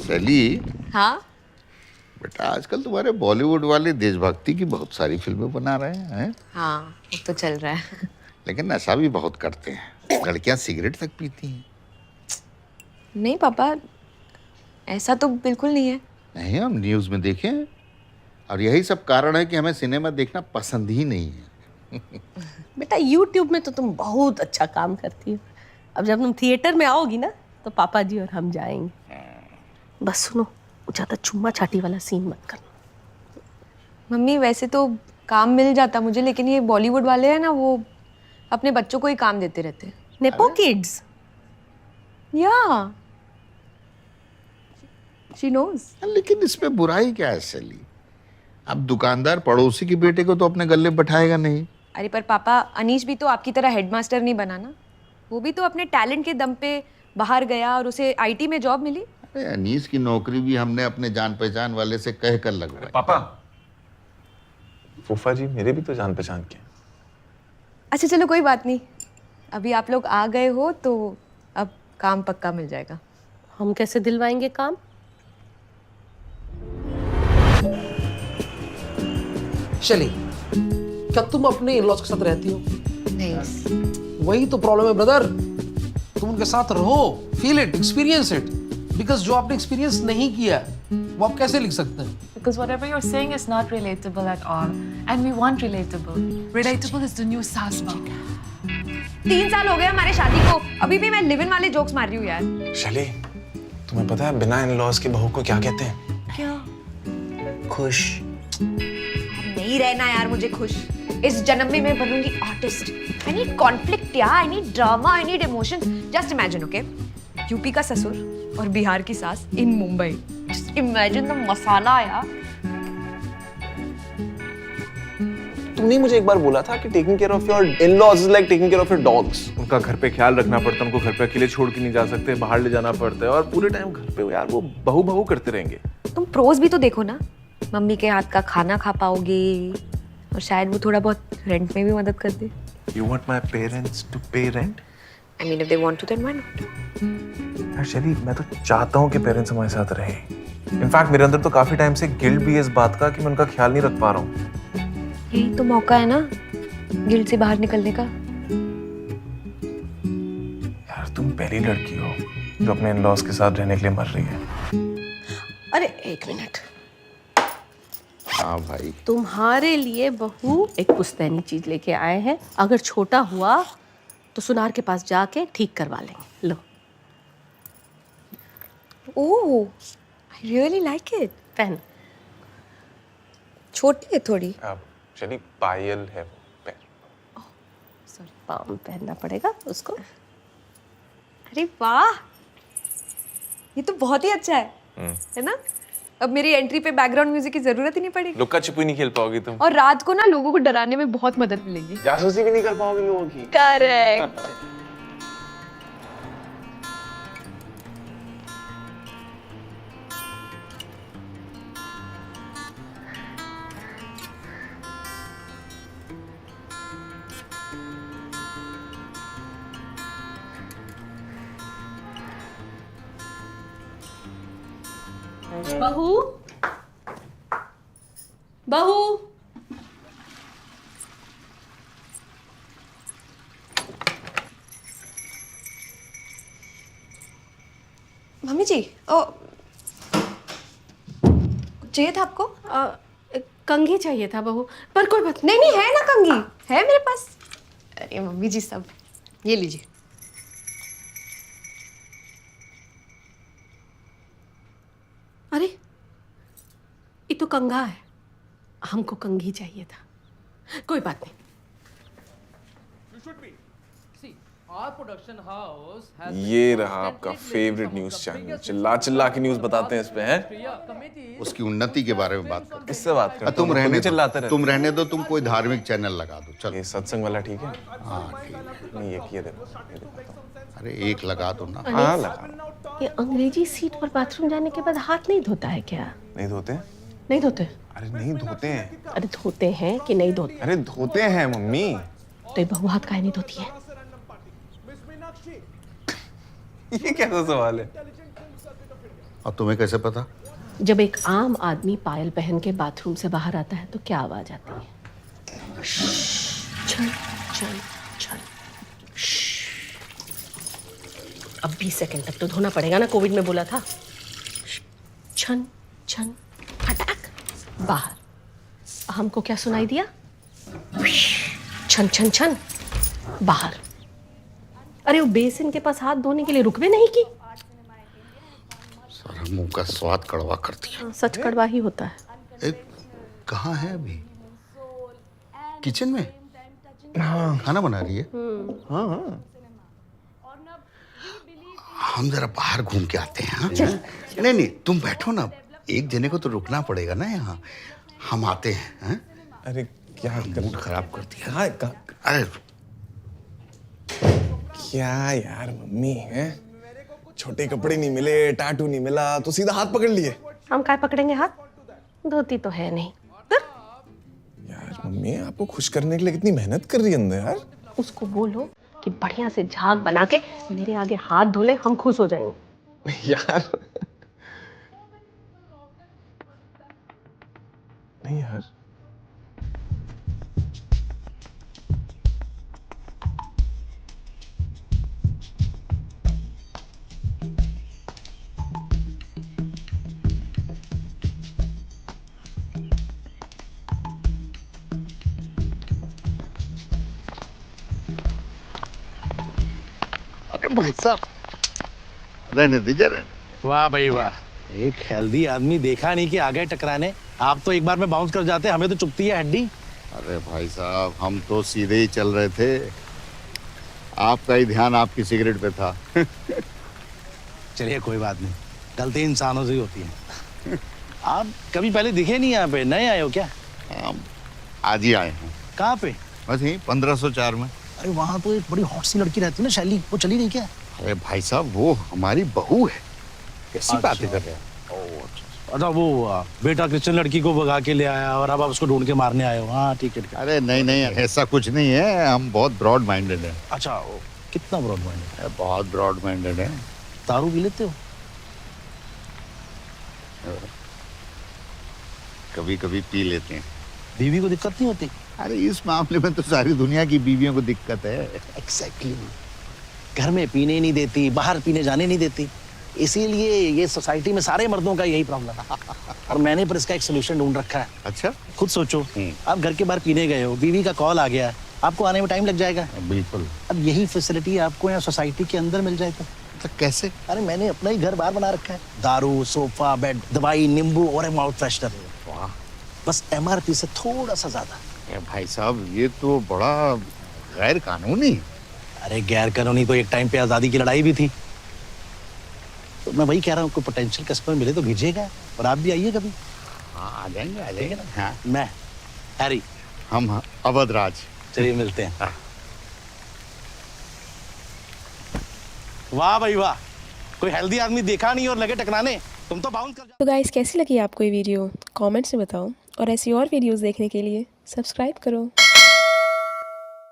सैली, हाँ बेटा आजकल तुम्हारे बॉलीवुड वाले देशभक्ति की बहुत सारी फिल्में बना रहे हैं। हाँ वो तो चल रहा है। लेकिन नशा भी बहुत करते हैं, लड़कियां सिगरेट तक पीती हैं। नहीं पापा, ऐसा तो बिल्कुल नहीं है। नहीं, हम न्यूज में देखे हैं और यही सब कारण है कि हमें सिनेमा देखना पसंद ही नहीं है। बेटा YouTube में तो तुम बहुत अच्छा काम करती हो। अब जब तुम थिएटर में आओगी ना तो पापा जी और हम जाएंगे। बस सुनो, ज्यादा चुम्मा चाटी वाला सीन मत करना। मम्मी वैसे तो काम मिल जाता मुझे, लेकिन ये बॉलीवुड वाले हैं ना, वो अपने बच्चों को ही काम देते रहते हैं। Nepo kids. या शी नोज। लेकिन इसमें बुराई क्या है सैली? अब दुकानदार पड़ोसी के बेटे को तो अपने गले बैठाएगा नहीं। अरे पर पापा, अनीश भी तो आपकी तरह हेडमास्टर नहीं बना ना। वो भी तो अपने टैलेंट के दम पे बाहर गया और उसे आईटी में जॉब मिली। अरे अनीस की नौकरी भी हमने अपने जान पहचान वाले से कह कर लगवाई। पापा, फूफा जी मेरे भी तो जान पहचान के हैं। अच्छा चलो कोई बात नहीं, अभी आप लोग आ गए हो तो अब काम पक्का मिल जाएगा। हम कैसे दिलवाएंगे काम? शैली, क्या तुम अपने इन-लॉज के साथ रहती हो? नहीं। वही तो प्रॉब्लम है ब्रदर। तुम उनके साथ रहो, feel it, experience it. Because जो आपने एक्सपीरियंस नहीं किया वो आप कैसे लिख सकते हैं? Because whatever you're saying is not relatable at all. And we want relatable. Relatable is the new Sasma. 3 साल हो गए हमारे शादी को, अभी भी मैं लिव इन वाले जोक्स मार रही हूँ यार। शैली, तुम्हें पता है बिना इन-लॉज के बहू को क्या कहते हैं? क्या? खुश। नहीं रहना यार मुझे खुश। इस जन्म में मैं बनूंगी आर्टिस्ट। आई नीड कॉन्फ्लिक्ट यार, I need drama, I need emotions. Just imagine, okay? UP का ससुर और बिहार की सास इन मुंबई। जस्ट इमेजिन द मसाला यार। तूने मुझे एक बार बोला था कि taking care of your in-laws is like taking care of your dogs. उनका घर पे ख्याल रखना पड़ता है, उनको घर पे अकेले छोड़ के नहीं जा सकते, बाहर ले जाना पड़ता है और पूरे टाइम घर पे यार वो बहू बहू करते रहेंगे। तुम प्रोज भी तो देखो ना, मम्मी के हाथ का खाना खा पाओगे और शायद वो थोड़ा बहुत रेंट में भी मदद कर दे। You want my parents to pay rent? I mean, if they want to, then why not? यार शैली, मैं तो चाहता हूँ कि पेरेंट्स हमारे साथ रहे। इनफैक्ट मेरे अंदर तो काफी टाइम से गिल्ट भी है इस बात का कि मैं उनका ख्याल नहीं रख पा रहा हूँ। यही तो मौका है ना गिल्ट से बाहर निकलने का। यार तुम पहली लड़की हो जो अपने इन-लॉज के साथ रहने के लिए मर रही है। अरे एक मिनट, हाँ भाई, तुम्हारे लिए बहू एक पुश्तैनी चीज लेके आए हैं। अगर छोटा हुआ तो सुनार के पास जाके ठीक करवा लेंगे। लो। ओह, I really like it. पहन। छोटी है थोड़ी। अब शैली पायल है वो पैर। सॉरी, पाँव में पहनना पड़ेगा उसको। अरे वाह, ये तो बहुत ही अच्छा है ना? अब मेरी एंट्री पे बैकग्राउंड म्यूजिक की जरूरत ही नहीं पड़ेगी। लुक्का छिपी नहीं खेल पाओगी तुम। और रात को ना लोगों को डराने में बहुत मदद मिलेगी। जासूसी भी नहीं कर पाओगी लोगों की। करेक्ट। बहू, बहू। मम्मी जी, ओ चाहिए था आपको? कंघी चाहिए था बहू, पर कोई बात नहीं नहीं, है ना कंघी, है मेरे पास। अरे मम्मी जी, सब ये लीजिए। अरे ये तो कंघा है, हमको कंघी चाहिए था। कोई बात नहीं। ये रहा आपका फेवरेट न्यूज चैनल, चिल्ला चिल्ला के न्यूज बताते हैं इस पे हैं। उसकी उन्नति के बारे में बात कर। किससे बात करते तुम रहने चिल्लाते रहते। तुम रहने दो, तुम कोई धार्मिक चैनल लगा दो। चलो, ये सत्संग वाला ठीक है? हाँ ठीक है। नहीं ये देखो। अरे एक लगा दो ना। हाँ लगा। ये अंग्रेजी सीट पर बाथरूम जाने के बाद हाथ नहीं धोता है क्या? नहीं धोते? नहीं धोते? अरे नहीं धोते हैं। अरे धोते हैं कि नहीं धोते? अरे धोते हैं मम्मी। तो ये बहू हाथ काहे नहीं धोती है? ये कैसा सवाल है? और तुम्हें कैसे पता? जब एक आम आदमी पायल पहन के बाथरूम से बाहर आता है तो क्या आवाज आती है? छन छन छन। अब 20 सेकंड तक तो धोना पड़ेगा ना, कोविड में बोला था। छन छन फटाक बाहर। हमको क्या सुनाई दिया? छन छन छन बाहर। अरे वो बेसिन के पास हाथ धोने के लिए रुक भी नहीं की। सारा मुंह का स्वाद कड़वा कर दिया। सच कड़वा ही होता है। कहाँ है अभी? किचन में? हाँ। खाना बना रही है? हाँ हाँ। हम जरा बाहर घूम के आते हैं। हाँ? नहीं नहीं, तुम बैठो ना, एक जने को तो रुकना पड़ेगा ना यहाँ। हम आते हैं। हाँ? अरे क्या मूड खराब कर दिया। कहाँ अरे क्या यार, मम्मी है, छोटे कपड़े नहीं मिले, टाटू नहीं मिला तो सीधा हाथ पकड़ लिए। हम काय पकड़ेंगे हाथ? धोती तो है नहीं। यार मम्मी, आपको खुश करने के लिए कितनी मेहनत कर रही है अंदर यार। उसको बोलो कि बढ़िया से झाग बना के मेरे आगे हाथ धो ले, हम खुश हो जाएंगे। यार नहीं यार, अरे भाई साहब, रहने दीजिए रहने। वाह भाई वाह, एक हेल्दी आदमी देखा नहीं कि आ गए टकराने। आप तो एक बार में बाउंस कर जाते, हमें तो चुभती है हड्डी। अरे भाई साहब, हम तो सीधे ही चल रहे थे, आपका ही ध्यान आपकी सिगरेट पे था। चलिए कोई बात नहीं, गलती इंसानों से ही होती है। आप कभी पहले दिखे नहीं यहाँ पे, नए आए हो क्या? हम आज ही आए हैं। कहाँ पे? बस यही 1504 में। अरे वहाँ तो एक बड़ी हॉट सी लड़की रहती है ना, शैली, वो चली नहीं क्या? अरे भाई साहब, वो हमारी बहू है। कैसी बातें कर रहे हैं? अच्छा वो बेटा क्रिश्चियन लड़की को भगा के ले आया और अब आप उसको ढूंढ के मारने आए हो। हाँ ठीक है ठीक है। अरे नहीं नहीं, ऐसा कुछ नहीं है, हम बहुत ब्रॉड माइंडेड हैं। अच्छा कितना ब्रॉड माइंड है? बहुत ब्रॉड माइंडेड है। दारू पी लेते हो? कभी कभी पी लेते हैं। बीवी को दिक्कत नहीं होती? अरे इस मामले में तो सारी दुनिया की बीवियों को दिक्कत है। एग्जैक्टली। घर में पीने नहीं देती, बाहर पीने जाने नहीं देती, इसीलिए ये सोसाइटी में सारे मर्दों का यही प्रॉब्लम है। और मैंने पर इसका एक सोल्यूशन ढूंढ रखा है। अच्छा, खुद सोचो, आप घर के बाहर पीने गए हो, बीवी का कॉल आ गया, आपको आने में टाइम लग जाएगा। बिल्कुल। अब यही फैसिलिटी आपको यहाँ सोसाइटी के अंदर मिल जाए तो कैसे? अरे मैंने अपना ही घर बाहर बना रखा है। दारू, सोफा, बेड, दवाई, नींबू और एक माउथ फ्रेशनर। वाह, बस MRP से थोड़ा सा ज्यादा। भाई साहब, ये तो बड़ा गैर कानूनी। अरे गैर कानूनी तो एक टाइम पे आजादी की लड़ाई भी थी। तो मैं वही कह रहा हूँ, कोई पोटेंशियल कस्टमर मिले तो भेजिएगा, और आप भी आइए कभी। हाँ आ जाएंगे ना। हाँ, मैं हैरी, हम अवध राज। चलिए मिलते हैं। वाह भाई वाह, कोई हेल्दी आदमी देखा नहीं और लगे टकराने, तुम तो बाउंस कर जाओ। तो गाइस कैसी लगी आपको ये वीडियो? कमेंट्स में बताओ, और ऐसी और वीडियोस देखने के लिए सब्सक्राइब करो।